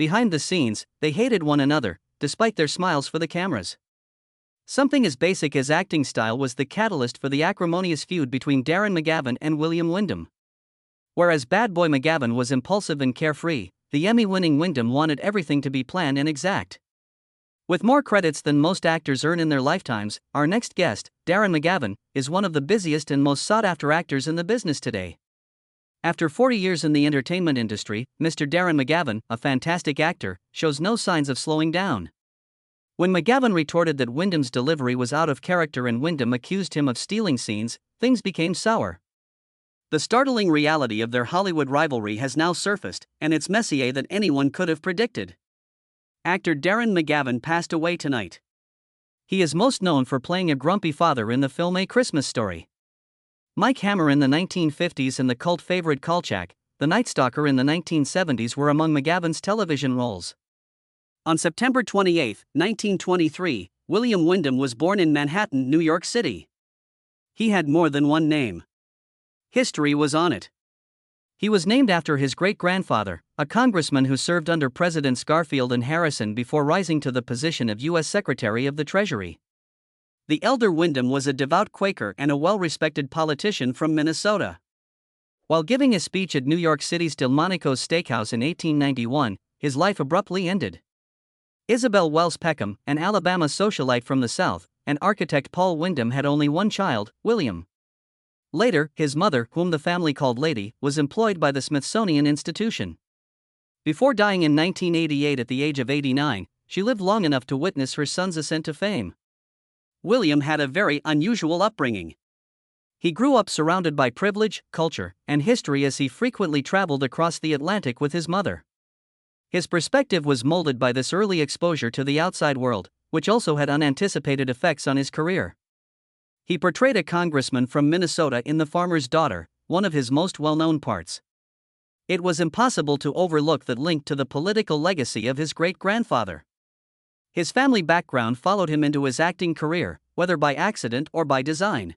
Behind the scenes, they hated one another, despite their smiles for the cameras. Something as basic as acting style was the catalyst for the acrimonious feud between Darren McGavin and William Windom. Whereas Bad Boy McGavin was impulsive and carefree, the Emmy-winning Windom wanted everything to be planned and exact. With more credits than most actors earn in their lifetimes, our next guest, Darren McGavin, is one of the busiest and most sought-after actors in the business today. After 40 years in the entertainment industry, Mr. Darren McGavin, a fantastic actor, shows no signs of slowing down. When McGavin retorted that Windom's delivery was out of character and Windom accused him of stealing scenes, things became sour. The startling reality of their Hollywood rivalry has now surfaced, and it's messier than anyone could have predicted. Actor Darren McGavin passed away tonight. He is most known for playing a grumpy father in the film A Christmas Story. Mike Hammer in the 1950s and the cult favorite Kolchak, the Night Stalker in the 1970s were among McGavin's television roles. On September 28, 1923, William Windom was born in Manhattan, New York City. He had more than one name. History was on it. He was named after his great-grandfather, a congressman who served under Presidents Garfield and Harrison before rising to the position of U.S. Secretary of the Treasury. The elder Windom was a devout Quaker and a well-respected politician from Minnesota. While giving a speech at New York City's Delmonico's Steakhouse in 1891, his life abruptly ended. Isabel Wells Peckham, an Alabama socialite from the South, and architect Paul Windom had only one child, William. Later, his mother, whom the family called Lady, was employed by the Smithsonian Institution. Before dying in 1988 at the age of 89, she lived long enough to witness her son's ascent to fame. William had a very unusual upbringing. He grew up surrounded by privilege, culture, and history as he frequently traveled across the Atlantic with his mother. His perspective was molded by this early exposure to the outside world, which also had unanticipated effects on his career. He portrayed a congressman from Minnesota in The Farmer's Daughter, one of his most well-known parts. It was impossible to overlook the link to the political legacy of his great-grandfather. His family background followed him into his acting career, whether by accident or by design.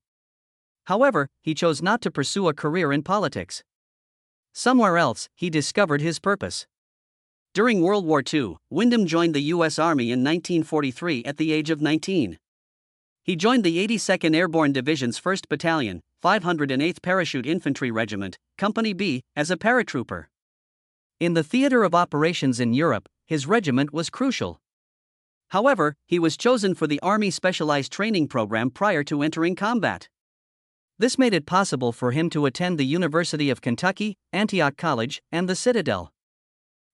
However, he chose not to pursue a career in politics. Somewhere else, he discovered his purpose. During World War II, Windom joined the U.S. Army in 1943 at the age of 19. He joined the 82nd Airborne Division's 1st Battalion, 508th Parachute Infantry Regiment, Company B, as a paratrooper. In the theater of operations in Europe, his regiment was crucial. However, he was chosen for the Army Specialized Training Program prior to entering combat. This made it possible for him to attend the University of Kentucky, Antioch College, and the Citadel.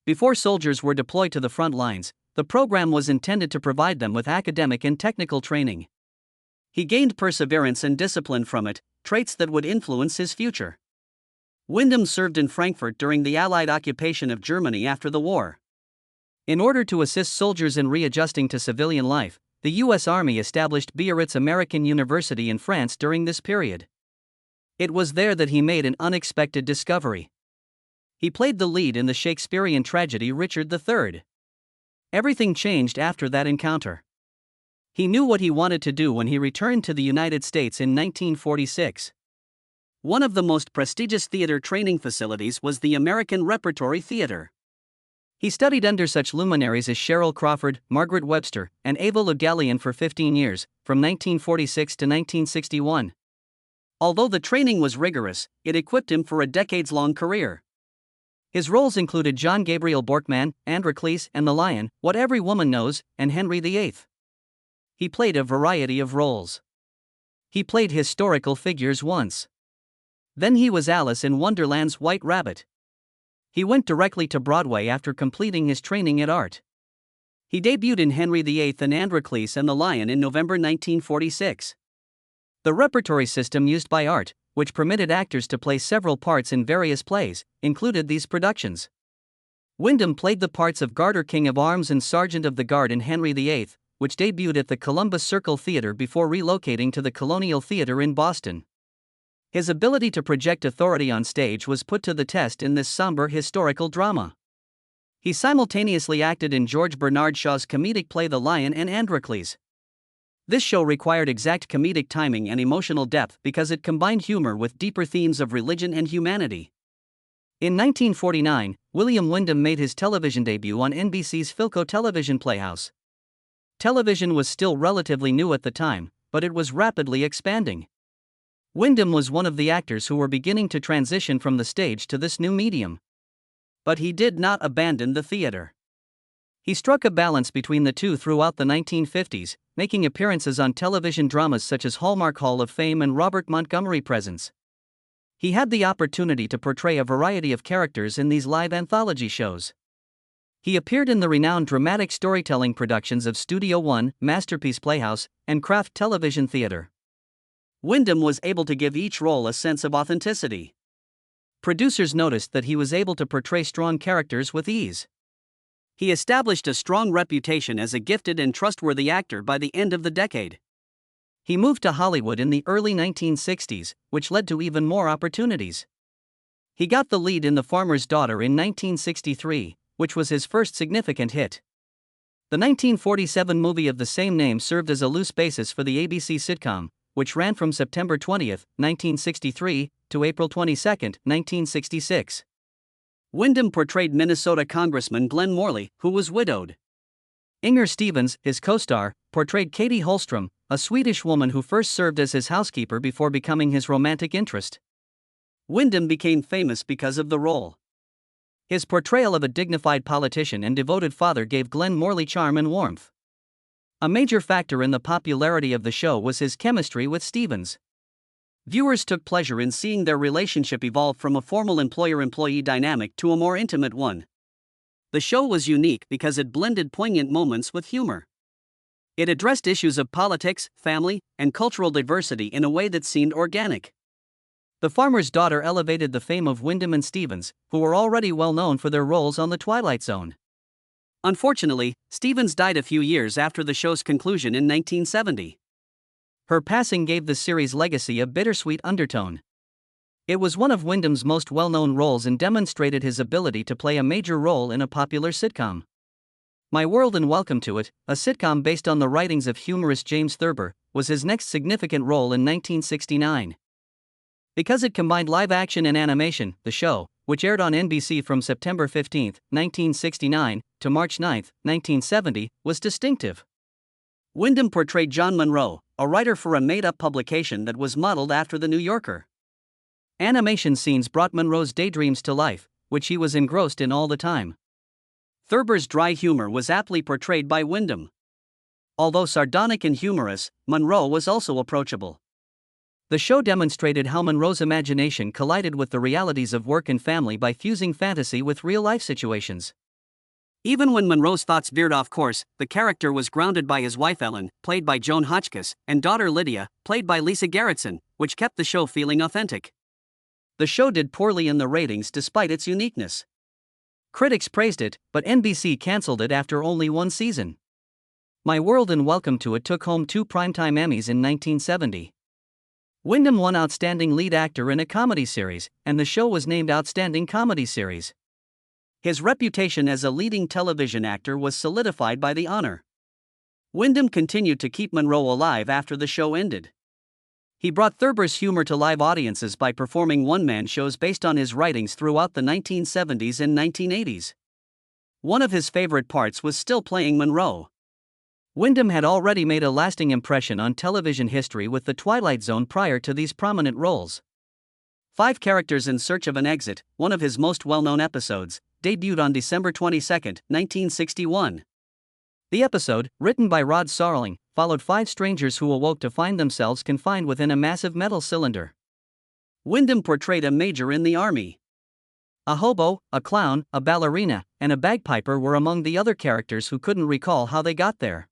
Before soldiers were deployed to the front lines, the program was intended to provide them with academic and technical training. He gained perseverance and discipline from it, traits that would influence his future. Windom served in Frankfurt during the Allied occupation of Germany after the war. In order to assist soldiers in readjusting to civilian life, the U.S. Army established Biarritz American University in France during this period. It was there that he made an unexpected discovery. He played the lead in the Shakespearean tragedy Richard III. Everything changed after that encounter. He knew what he wanted to do when he returned to the United States in 1946. One of the most prestigious theater training facilities was the American Repertory Theater. He studied under such luminaries as Cheryl Crawford, Margaret Webster, and Ava Le Gallienne for 15 years, from 1946 to 1961. Although the training was rigorous, it equipped him for a decades-long career. His roles included John Gabriel Borkman, Androcles and the Lion, What Every Woman Knows, and Henry VIII. He played a variety of roles. He played historical figures once. Then he was Alice in Wonderland's White Rabbit. He went directly to Broadway after completing his training at Art. He debuted in Henry VIII and Androcles and the Lion in November 1946. The repertory system used by Art, which permitted actors to play several parts in various plays, included these productions. Windom played the parts of Garter King of Arms and Sergeant of the Guard in Henry VIII, which debuted at the Columbus Circle Theater before relocating to the Colonial Theater in Boston. His ability to project authority on stage was put to the test in this somber historical drama. He simultaneously acted in George Bernard Shaw's comedic play The Lion and Androcles. This show required exact comedic timing and emotional depth because it combined humor with deeper themes of religion and humanity. In 1949, William Windom made his television debut on NBC's Philco television playhouse. Television was still relatively new at the time, but it was rapidly expanding. Windom was one of the actors who were beginning to transition from the stage to this new medium. But he did not abandon the theater. He struck a balance between the two throughout the 1950s, making appearances on television dramas such as Hallmark Hall of Fame and Robert Montgomery Presents. He had the opportunity to portray a variety of characters in these live anthology shows. He appeared in the renowned dramatic storytelling productions of Studio One, Masterpiece Playhouse, and Kraft Television Theater. Windom was able to give each role a sense of authenticity. Producers noticed that he was able to portray strong characters with ease. He established a strong reputation as a gifted and trustworthy actor by the end of the decade. He moved to Hollywood in the early 1960s, which led to even more opportunities. He got the lead in The Farmer's Daughter in 1963, which was his first significant hit. The 1947 movie of the same name served as a loose basis for the ABC sitcom, which ran from September 20, 1963, to April 22, 1966. Windom portrayed Minnesota Congressman Glenn Morley, who was widowed. Inger Stevens, his co-star, portrayed Katie Holstrom, a Swedish woman who first served as his housekeeper before becoming his romantic interest. Windom became famous because of the role. His portrayal of a dignified politician and devoted father gave Glenn Morley charm and warmth. A major factor in the popularity of the show was his chemistry with Stevens. Viewers took pleasure in seeing their relationship evolve from a formal employer-employee dynamic to a more intimate one. The show was unique because it blended poignant moments with humor. It addressed issues of politics, family, and cultural diversity in a way that seemed organic. The Farmer's Daughter elevated the fame of Windom and Stevens, who were already well known for their roles on The Twilight Zone. Unfortunately, Stevens died a few years after the show's conclusion in 1970. Her passing gave the series' legacy a bittersweet undertone. It was one of Windom's most well-known roles and demonstrated his ability to play a major role in a popular sitcom. My World and Welcome to It, a sitcom based on the writings of humorist James Thurber, was his next significant role in 1969. Because it combined live action and animation, the show, which aired on NBC from September 15, 1969, to March 9, 1970, was distinctive. Windom portrayed John Monroe, a writer for a made-up publication that was modeled after The New Yorker. Animation scenes brought Monroe's daydreams to life, which he was engrossed in all the time. Thurber's dry humor was aptly portrayed by Windom. Although sardonic and humorous, Monroe was also approachable. The show demonstrated how Monroe's imagination collided with the realities of work and family by fusing fantasy with real-life situations. Even when Monroe's thoughts veered off course, the character was grounded by his wife Ellen, played by Joan Hotchkiss, and daughter Lydia, played by Lisa Gerritsen, which kept the show feeling authentic. The show did poorly in the ratings despite its uniqueness. Critics praised it, but NBC canceled it after only one season. My World and Welcome to It took home 2 Primetime Emmys in 1970. Windom won Outstanding Lead Actor in a Comedy Series, and the show was named Outstanding Comedy Series. His reputation as a leading television actor was solidified by the honor. Windom continued to keep Monroe alive after the show ended. He brought Thurber's humor to live audiences by performing one-man shows based on his writings throughout the 1970s and 1980s. One of his favorite parts was still playing Monroe. Windom had already made a lasting impression on television history with The Twilight Zone prior to these prominent roles. 5 Characters in Search of an Exit, one of his most well-known episodes, debuted on December 22, 1961. The episode, written by Rod Serling, followed 5 strangers who awoke to find themselves confined within a massive metal cylinder. Windom portrayed a major in the army. A hobo, a clown, a ballerina, and a bagpiper were among the other characters who couldn't recall how they got there.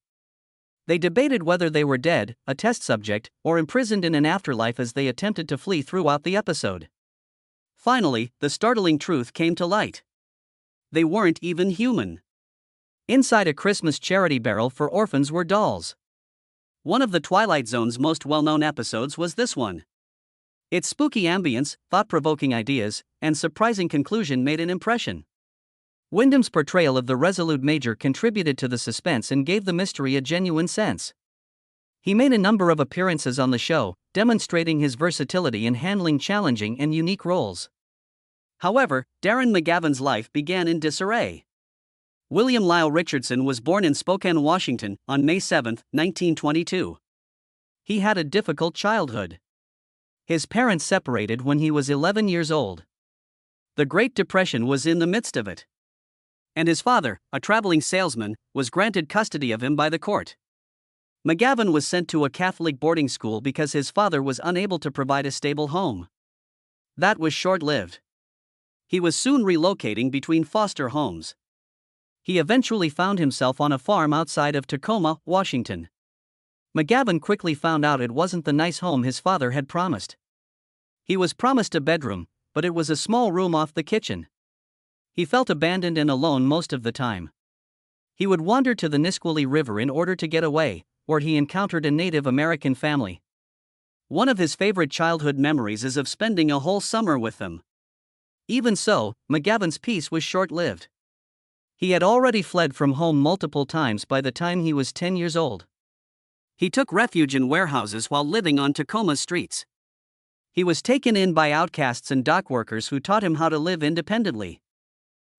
They debated whether they were dead, a test subject, or imprisoned in an afterlife as they attempted to flee throughout the episode. Finally, the startling truth came to light. They weren't even human. Inside a Christmas charity barrel for orphans were dolls. One of the Twilight Zone's most well-known episodes was this one. Its spooky ambience, thought-provoking ideas, and surprising conclusion made an impression. Windom's portrayal of the resolute major contributed to the suspense and gave the mystery a genuine sense. He made a number of appearances on the show, demonstrating his versatility in handling challenging and unique roles. However, Darren McGavin's life began in disarray. William Lyle Richardson was born in Spokane, Washington, on May 7, 1922. He had a difficult childhood. His parents separated when he was 11 years old. The Great Depression was in the midst of it. And his father, a traveling salesman, was granted custody of him by the court. McGavin was sent to a Catholic boarding school because his father was unable to provide a stable home. That was short-lived. He was soon relocating between foster homes. He eventually found himself on a farm outside of Tacoma, Washington. McGavin quickly found out it wasn't the nice home his father had promised. He was promised a bedroom, but it was a small room off the kitchen. He felt abandoned and alone most of the time. He would wander to the Nisqually River in order to get away, where he encountered a Native American family. One of his favorite childhood memories is of spending a whole summer with them. Even so, McGavin's peace was short-lived. He had already fled from home multiple times by the time he was 10 years old. He took refuge in warehouses while living on Tacoma's streets. He was taken in by outcasts and dock workers who taught him how to live independently.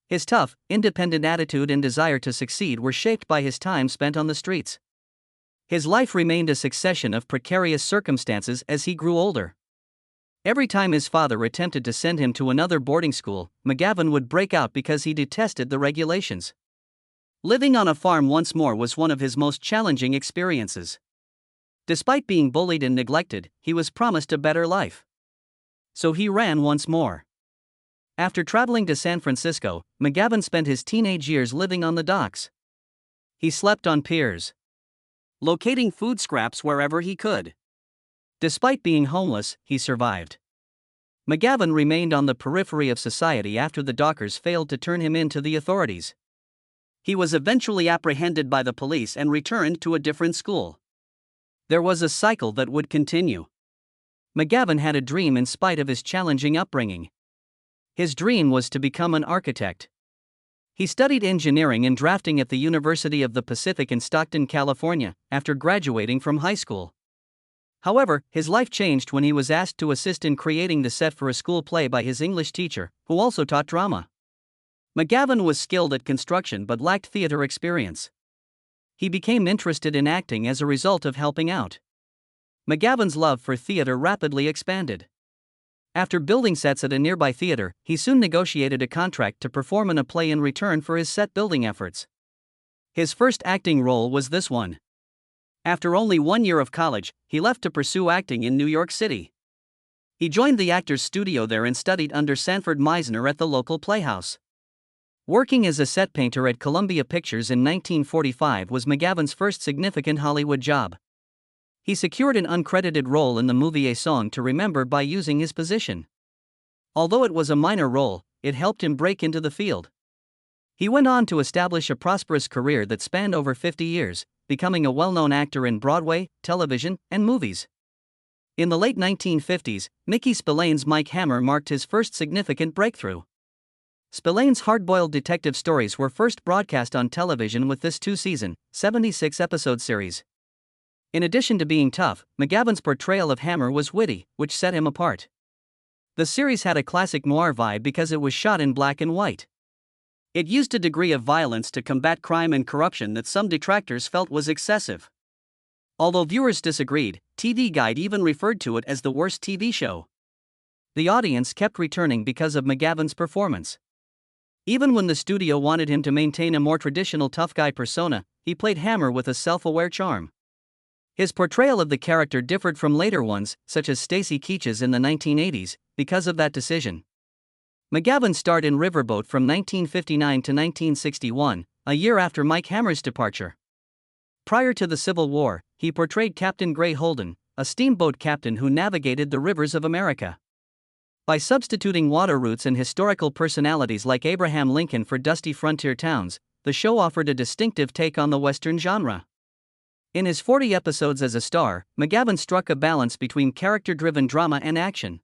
His tough, independent attitude and desire to succeed were shaped by his time spent on the streets. His life remained a succession of precarious circumstances as he grew older. Every time his father attempted to send him to another boarding school, McGavin would break out because he detested the regulations. Living on a farm once more was one of his most challenging experiences. Despite being bullied and neglected, he was promised a better life. So he ran once more. After traveling to San Francisco, McGavin spent his teenage years living on the docks. He slept on piers, locating food scraps wherever he could. Despite being homeless, he survived. McGavin remained on the periphery of society after the dockers failed to turn him in to the authorities. He was eventually apprehended by the police and returned to a different school. There was a cycle that would continue. McGavin had a dream in spite of his challenging upbringing. His dream was to become an architect. He studied engineering and drafting at the University of the Pacific in Stockton, California, after graduating from high school. However, his life changed when he was asked to assist in creating the set for a school play by his English teacher, who also taught drama. McGavin was skilled at construction but lacked theater experience. He became interested in acting as a result of helping out. McGavin's love for theater rapidly expanded. After building sets at a nearby theater, he soon negotiated a contract to perform in a play in return for his set-building efforts. His first acting role was this one. After only 1 year of college, he left to pursue acting in New York City. He joined the actor's studio there and studied under Sanford Meisner at the local playhouse. Working as a set painter at Columbia Pictures in 1945 was McGavin's first significant Hollywood job. He secured an uncredited role in the movie A Song to Remember by using his position. Although it was a minor role, it helped him break into the field. He went on to establish a prosperous career that spanned over 50 years, becoming a well-known actor in Broadway, television, and movies. In the late 1950s, Mickey Spillane's Mike Hammer marked his first significant breakthrough. Spillane's hard-boiled detective stories were first broadcast on television with this 2-season, 76-episode series. In addition to being tough, McGavin's portrayal of Hammer was witty, which set him apart. The series had a classic noir vibe because it was shot in black and white. It used a degree of violence to combat crime and corruption that some detractors felt was excessive. Although viewers disagreed, TV Guide even referred to it as the worst TV show. The audience kept returning because of McGavin's performance. Even when the studio wanted him to maintain a more traditional tough guy persona, he played Hammer with a self-aware charm. His portrayal of the character differed from later ones, such as Stacy Keach's in the 1980s, because of that decision. McGavin starred in Riverboat from 1959 to 1961, a year after Mike Hammer's departure. Prior to the Civil War, he portrayed Captain Gray Holden, a steamboat captain who navigated the rivers of America. By substituting water routes and historical personalities like Abraham Lincoln for dusty frontier towns, the show offered a distinctive take on the Western genre. In his 40 episodes as a star, McGavin struck a balance between character-driven drama and action.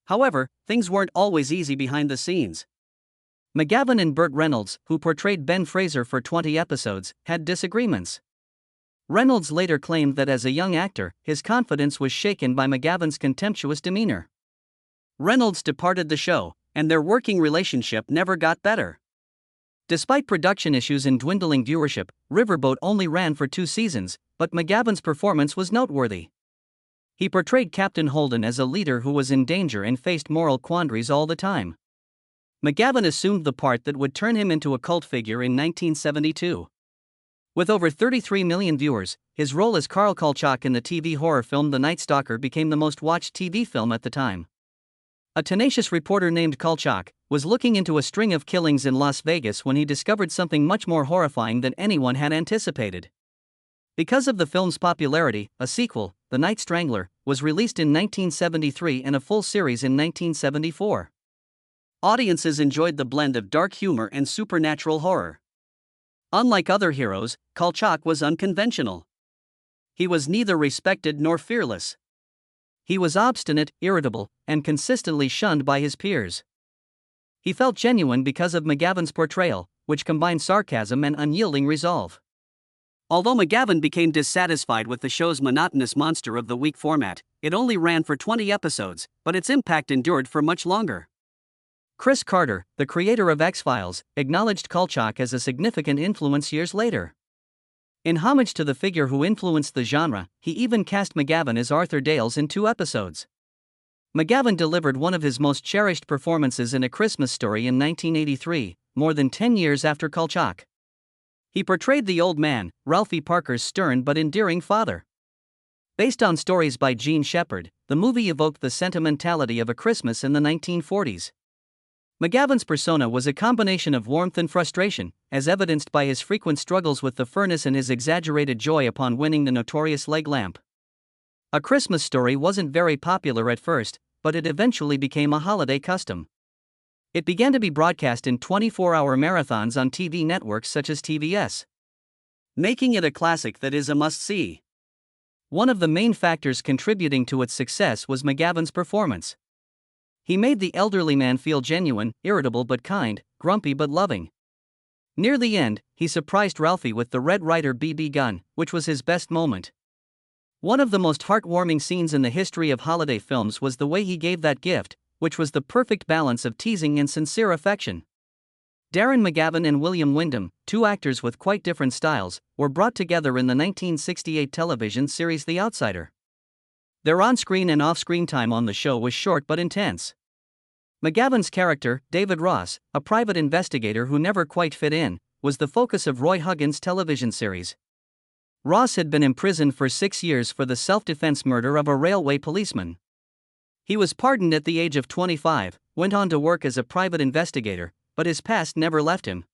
However, things weren't always easy behind the scenes. McGavin and Burt Reynolds, who portrayed Ben Fraser for 20 episodes, had disagreements. Reynolds later claimed that as a young actor, his confidence was shaken by McGavin's contemptuous demeanor. Reynolds departed the show, and their working relationship never got better. Despite production issues and dwindling viewership, Riverboat only ran for 2 seasons, but McGavin's performance was noteworthy. He portrayed Captain Holden as a leader who was in danger and faced moral quandaries all the time. McGavin assumed the part that would turn him into a cult figure in 1972. With over 33 million viewers, his role as Karl Kolchak in the TV horror film The Night Stalker became the most watched TV film at the time. A tenacious reporter named Kolchak was looking into a string of killings in Las Vegas when he discovered something much more horrifying than anyone had anticipated. Because of the film's popularity, a sequel, The Night Strangler, was released in 1973 and a full series in 1974. Audiences enjoyed the blend of dark humor and supernatural horror. Unlike other heroes, Kolchak was unconventional. He was neither respected nor fearless. He was obstinate, irritable, and consistently shunned by his peers. He felt genuine because of McGavin's portrayal, which combined sarcasm and unyielding resolve. Although McGavin became dissatisfied with the show's monotonous monster of the week format, it only ran for 20 episodes, but its impact endured for much longer. Chris Carter, the creator of X-Files, acknowledged Kolchak as a significant influence years later. In homage to the figure who influenced the genre, he even cast McGavin as Arthur Dales in 2 episodes. McGavin delivered one of his most cherished performances in A Christmas Story in 1983, more than 10 years after Kolchak. He portrayed the old man, Ralphie Parker's stern but endearing father. Based on stories by Gene Shepard, the movie evoked the sentimentality of A Christmas in the 1940s. McGavin's persona was a combination of warmth and frustration, as evidenced by his frequent struggles with the furnace and his exaggerated joy upon winning the notorious leg lamp. A Christmas Story wasn't very popular at first, but it eventually became a holiday custom. It began to be broadcast in 24-hour marathons on TV networks such as TBS, making it a classic that is a must-see. One of the main factors contributing to its success was McGavin's performance. He made the elderly man feel genuine, irritable but kind, grumpy but loving. Near the end, he surprised Ralphie with the Red Ryder BB gun, which was his best moment. One of the most heartwarming scenes in the history of holiday films was the way he gave that gift, which was the perfect balance of teasing and sincere affection. Darren McGavin and William Windom, 2 actors with quite different styles, were brought together in the 1968 television series The Outsider. Their on-screen and off-screen time on the show was short but intense. McGavin's character, David Ross, a private investigator who never quite fit in, was the focus of Roy Huggins' television series. Ross had been imprisoned for 6 years for the self-defense murder of a railway policeman. He was pardoned at the age of 25, went on to work as a private investigator, but his past never left him.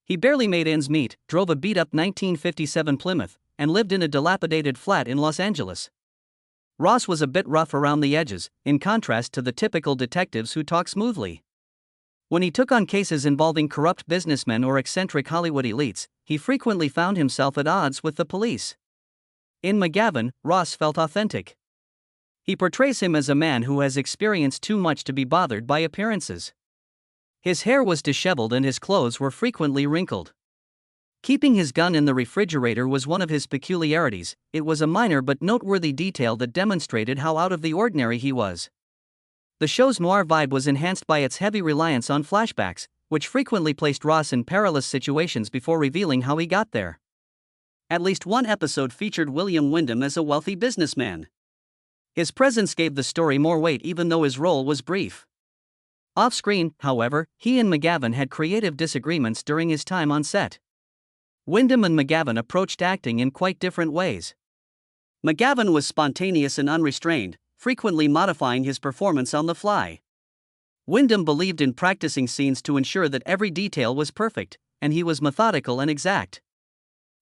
He barely made ends meet, drove a beat-up 1957 Plymouth, and lived in a dilapidated flat in Los Angeles. Ross was a bit rough around the edges, in contrast to the typical detectives who talk smoothly. When he took on cases involving corrupt businessmen or eccentric Hollywood elites, he frequently found himself at odds with the police. In McGavin, Ross felt authentic. He portrays him as a man who has experienced too much to be bothered by appearances. His hair was disheveled and his clothes were frequently wrinkled. Keeping his gun in the refrigerator was one of his peculiarities. It was a minor but noteworthy detail that demonstrated how out of the ordinary he was. The show's noir vibe was enhanced by its heavy reliance on flashbacks, which frequently placed Ross in perilous situations before revealing how he got there. At least one episode featured William Windom as a wealthy businessman. His presence gave the story more weight even though his role was brief. Off-screen, however, he and McGavin had creative disagreements during his time on set. Windom and McGavin approached acting in quite different ways. McGavin was spontaneous and unrestrained, frequently modifying his performance on the fly. Windom believed in practicing scenes to ensure that every detail was perfect, and he was methodical and exact.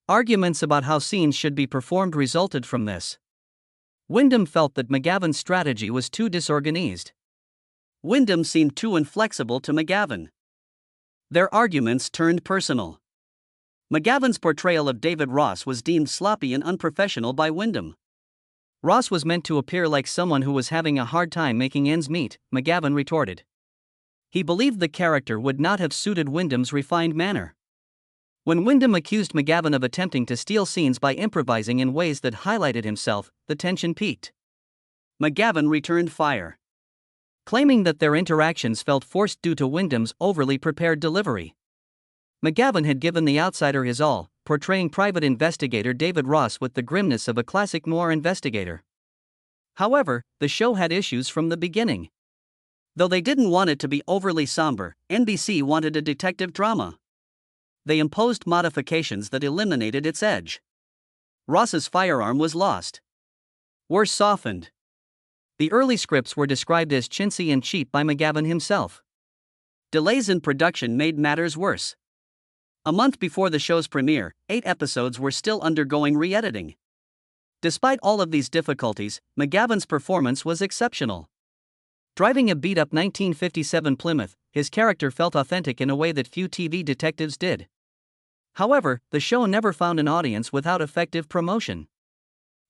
Arguments about how scenes should be performed resulted from this. Windom felt that McGavin's strategy was too disorganized. Windom seemed too inflexible to McGavin. Their arguments turned personal. McGavin's portrayal of David Ross was deemed sloppy and unprofessional by Windom. Ross was meant to appear like someone who was having a hard time making ends meet, McGavin retorted. He believed the character would not have suited Windom's refined manner. When Windom accused McGavin of attempting to steal scenes by improvising in ways that highlighted himself, the tension peaked. McGavin returned fire. claiming that their interactions felt forced due to Windom's overly prepared delivery. McGavin had given The Outsider his all, portraying private investigator David Ross with the grimness of a classic noir investigator. However, the show had issues from the beginning. Though they didn't want it to be overly somber, NBC wanted a detective drama. They imposed modifications that eliminated its edge. Ross's firearm was lost. Worse, softened. The early scripts were described as chintzy and cheap by McGavin himself. Delays in production made matters worse. A month before the show's premiere, 8 episodes were still undergoing re-editing. Despite all of these difficulties, McGavin's performance was exceptional. Driving a beat-up 1957 Plymouth, his character felt authentic in a way that few TV detectives did. However, the show never found an audience without effective promotion.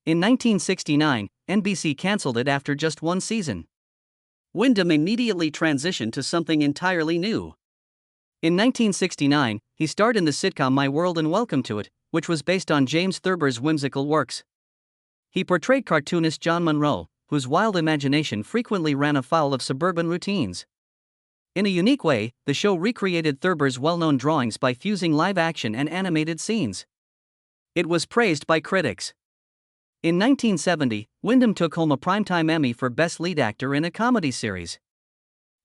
In 1969, NBC canceled it after just 1 season. Windom immediately transitioned to something entirely new. In 1969, he starred in the sitcom My World and Welcome to It, which was based on James Thurber's whimsical works. He portrayed cartoonist John Monroe, whose wild imagination frequently ran afoul of suburban routines. In a unique way, the show recreated Thurber's well-known drawings by fusing live action and animated scenes. It was praised by critics. In 1970, Windom took home a Primetime Emmy for Best Lead Actor in a Comedy Series.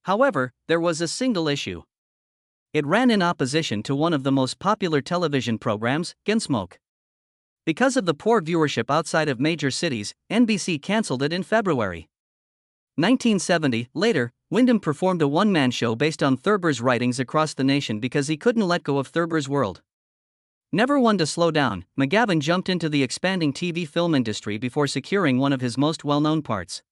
However, there was a single issue. It ran in opposition to one of the most popular television programs, Gunsmoke. Because of the poor viewership outside of major cities, NBC canceled it in February 1970. Later, Windom performed a one-man show based on Thurber's writings across the nation because he couldn't let go of Thurber's world. Never one to slow down, McGavin jumped into the expanding TV film industry before securing one of his most well-known parts.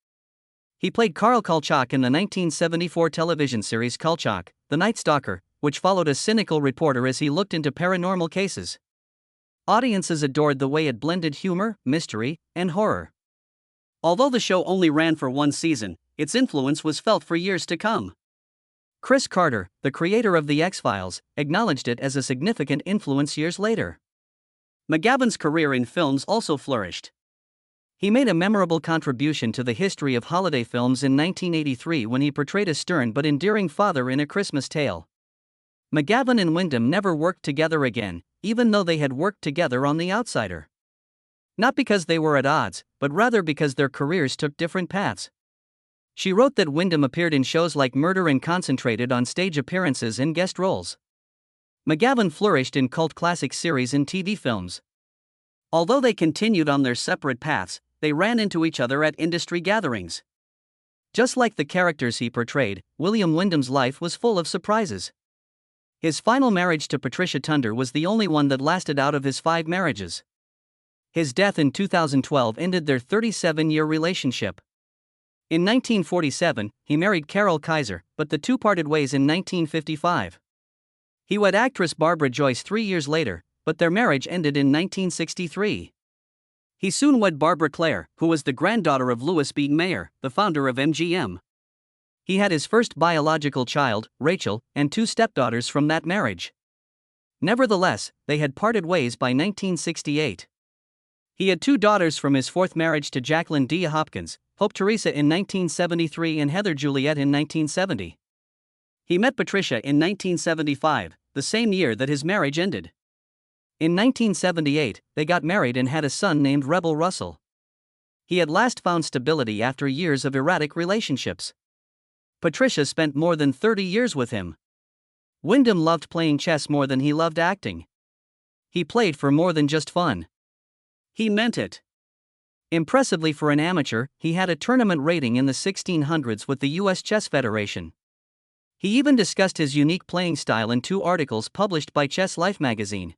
He played Carl Kolchak in the 1974 television series Kolchak, The Night Stalker, which followed a cynical reporter as he looked into paranormal cases. Audiences adored the way it blended humor, mystery, and horror. Although the show only ran for 1 season, its influence was felt for years to come. Chris Carter, the creator of The X-Files, acknowledged it as a significant influence years later. McGavin's career in films also flourished. He made a memorable contribution to the history of holiday films in 1983 when he portrayed a stern but endearing father in A Christmas Tale. McGavin and Windom never worked together again, even though they had worked together on The Outsider. Not because they were at odds, but rather because their careers took different paths. She wrote that Windom appeared in shows like Murder and concentrated on stage appearances and guest roles. McGavin flourished in cult classic series and TV films. Although they continued on their separate paths, they ran into each other at industry gatherings. Just like the characters he portrayed, William Windom's life was full of surprises. His final marriage to Patricia Tunder was the only one that lasted out of his 5 marriages. His death in 2012 ended their 37-year relationship. In 1947, he married Carol Kaiser, but the two parted ways in 1955. He wed actress Barbara Joyce 3 years later, but their marriage ended in 1963. He soon wed Barbara Clare, who was the granddaughter of Louis B. Mayer, the founder of MGM. He had his first biological child, Rachel, and 2 stepdaughters from that marriage. Nevertheless, they had parted ways by 1968. He had 2 daughters from his 4th marriage to Jacqueline D. Hopkins, Hope Teresa in 1973 and Heather Juliet in 1970. He met Patricia in 1975, the same year that his marriage ended. In 1978, they got married and had a son named Rebel Russell. He had last found stability after years of erratic relationships. Patricia spent more than 30 years with him. Windom loved playing chess more than he loved acting. He played for more than just fun. He meant it. Impressively for an amateur, he had a tournament rating in the 1600s with the U.S. Chess Federation. He even discussed his unique playing style in 2 articles published by Chess Life magazine.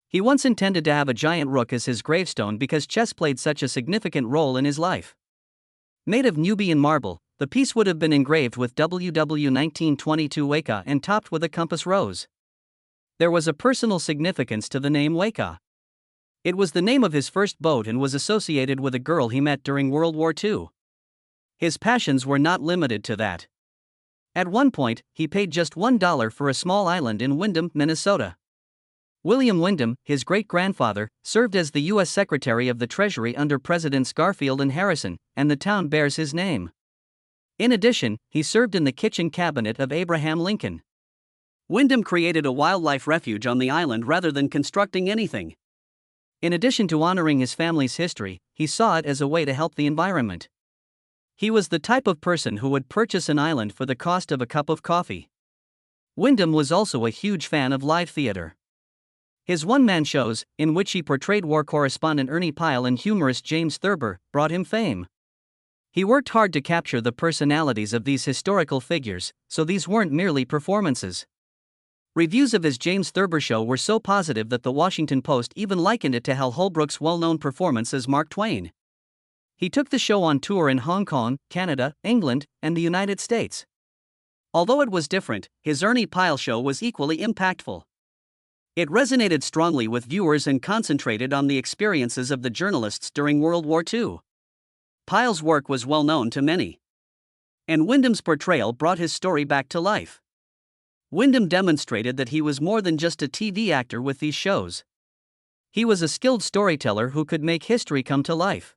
He once intended to have a giant rook as his gravestone because chess played such a significant role in his life. Made of Nubian marble, the piece would have been engraved with WW1922 Weka and topped with a compass rose. There was a personal significance to the name Weka. It was the name of his first boat and was associated with a girl he met during World War II. His passions were not limited to that. At one point, he paid just $1 for a small island in Windom, Minnesota. William Windom, his great-grandfather, served as the U.S. Secretary of the Treasury under Presidents Garfield and Harrison, and the town bears his name. In addition, he served in the kitchen cabinet of Abraham Lincoln. Windom created a wildlife refuge on the island rather than constructing anything. In addition to honoring his family's history, he saw it as a way to help the environment. He was the type of person who would purchase an island for the cost of a cup of coffee. Windom was also a huge fan of live theater. His one-man shows, in which he portrayed war correspondent Ernie Pyle and humorist James Thurber, brought him fame. He worked hard to capture the personalities of these historical figures, so these weren't merely performances. Reviews of his James Thurber show were so positive that the Washington Post even likened it to Hal Holbrook's well-known performance as Mark Twain. He took the show on tour in Hong Kong, Canada, England, and the United States. Although it was different, his Ernie Pyle show was equally impactful. It resonated strongly with viewers and concentrated on the experiences of the journalists during World War II. Pyle's work was well known to many. And Windom's portrayal brought his story back to life. Windom demonstrated that he was more than just a TV actor with these shows. He was a skilled storyteller who could make history come to life.